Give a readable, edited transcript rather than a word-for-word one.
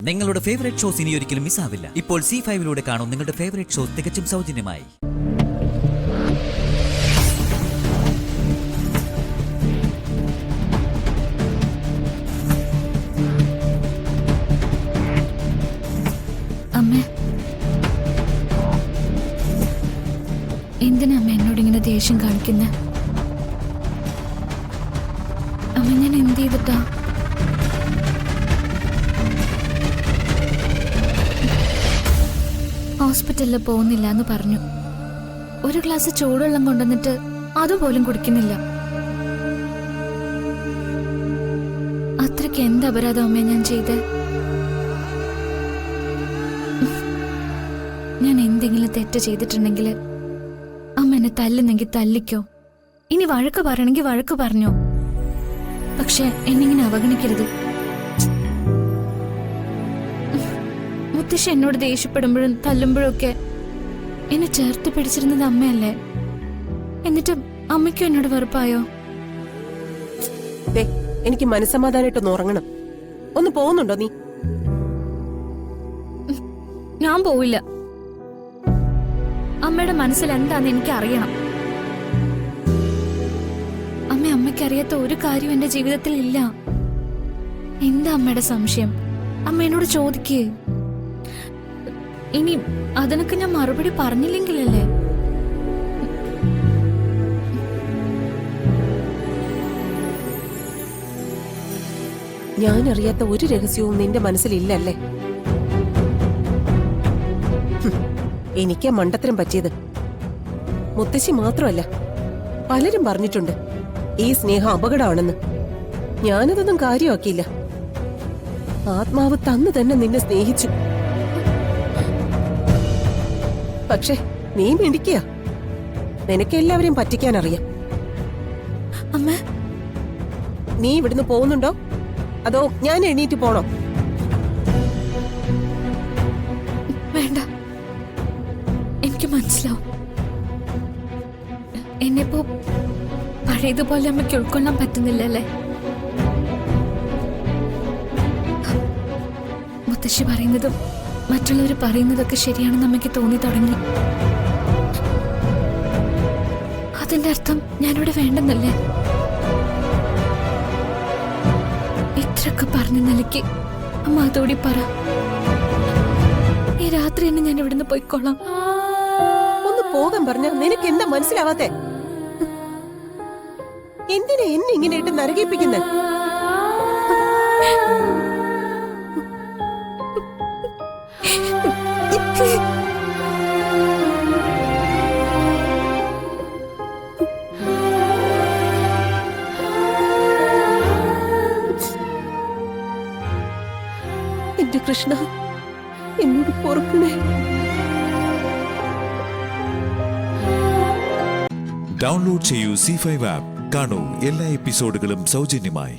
നിങ്ങളുടെ favourite shows ഇനി ഒരിക്കലും മിസ്സാവില്ല. ഇപ്പോൾ C5 കാണും നിങ്ങളുടെ ഫേവറേറ്റ് ഷോസ് തികച്ചും സൗജന്യമായി. അമ്മേ, എന്തിനാ അമ്മ എന്നോട് ഇങ്ങനെ ദേഷ്യം കാണിക്കുന്നത്? അമ്മ, ഞാൻ എന്ത് ചെയ്തിട്ടാ? ഹോസ്പിറ്റലിൽ പോകുന്നില്ല എന്ന് പറഞ്ഞു. ഒരു ഗ്ലാസ് ചൂടുവെള്ളം കൊണ്ടുവന്നിട്ട് അതുപോലും കുടിക്കുന്നില്ല. അത്രയ്ക്ക് എന്ത് അപരാധം അമ്മേ ഞാൻ ചെയ്ത്? ഞാൻ എന്തെങ്കിലും തെറ്റ് ചെയ്തിട്ടുണ്ടെങ്കിൽ അമ്മ എന്നെ തല്ലുന്നെങ്കിൽ തല്ലിക്കോ, ഇനി വഴക്ക് പറയണമെങ്കിൽ വഴക്ക് പറഞ്ഞോ. പക്ഷെ എന്നിങ്ങനെ അവഗണിക്കരുത്. മുത്തശ്ശി എന്നോട് ദേഷ്യപ്പെടുമ്പോഴും തല്ലുമ്പോഴും ഒക്കെ എന്നെ ചേർത്ത് പിടിച്ചിരുന്നത് അമ്മയല്ലേ? എന്നിട്ട് അമ്മയ്ക്കും എന്നോട് വെറുപ്പായോ? എനിക്ക് മനസ്സമാധാനായിട്ടൊന്ന് ഉറങ്ങണം. ഒന്ന് പോകുന്നുണ്ടോ നീ? ഞാൻ പോവില്ല. അമ്മയുടെ മനസ്സിൽ എന്താന്ന് എനിക്ക് അറിയണം. അമ്മയ്ക്കറിയാത്ത ഒരു കാര്യം എന്റെ ജീവിതത്തിൽ ഇല്ല. എന്താ അമ്മയുടെ സംശയം? അമ്മ എന്നോട് ചോദിക്കേ. ഇനി അതിനൊക്കെ ഞാൻ മറുപടി പറഞ്ഞില്ലെങ്കിലല്ലേ? ഞാൻ അറിയാത്ത ഒരു രഹസ്യവും നിന്റെ മനസ്സിലില്ലല്ലേ? എനിക്കാ മണ്ടത്തരം പറ്റിയത്. മുത്തശ്ശി മാത്രമല്ല, പലരും പറഞ്ഞിട്ടുണ്ട് ഈ സ്നേഹം അപകടമാണെന്ന്. ഞാനതൊന്നും കാര്യമാക്കിയില്ല. ആത്മാവ് തന്നു തന്നെ നിന്നെ സ്നേഹിച്ചു. പക്ഷെ നീ മിണ്ടിക്കുക. നിനക്ക് എല്ലാവരെയും പറ്റിക്കാൻ അറിയാം. അമ്മ, നീ ഇവിടുന്ന് പോകുന്നുണ്ടോ അതോ ഞാൻ എണീറ്റ് പോണോ? വേണ്ട, എനിക്ക് മനസ്സിലാവും. എന്നെപ്പോ പഴയതുപോലെ അമ്മയ്ക്ക് ഉൾക്കൊള്ളാൻ പറ്റുന്നില്ലല്ലേ? മുത്തശ്ശി പറയുന്നതും മറ്റുള്ളവർ പറയുന്നതൊക്കെ ശരിയാണെന്ന് അമ്മയ്ക്ക് തോന്നി തുടങ്ങി. അതിന്റെ അർത്ഥം ഞാനിവിടെ വേണ്ടെന്നല്ലേ? ഇത്രയൊക്കെ പറഞ്ഞ നിലയ്ക്ക് അമ്മ അതോടി പറ. ഈ രാത്രി തന്നെ ഞാൻ ഇവിടുന്ന് പോയിക്കൊള്ളാം. ഒന്ന് പോകാൻ പറഞ്ഞ നിനക്ക് എന്താ മനസ്സിലാവാത്തെ? എന്തിനാ എന്നെ ഇങ്ങനെ ഇട്ട് നരകിപ്പിക്കുന്നെ? എന്റെ കൃഷ്ണ, എന്നോട് പൊറുക്കണേ. ഡൗൺലോഡ് ചെയ്യൂ C5 ആപ്പ്. കാണൂ എല്ലാ എപ്പിസോഡുകളും സൗജന്യമായി.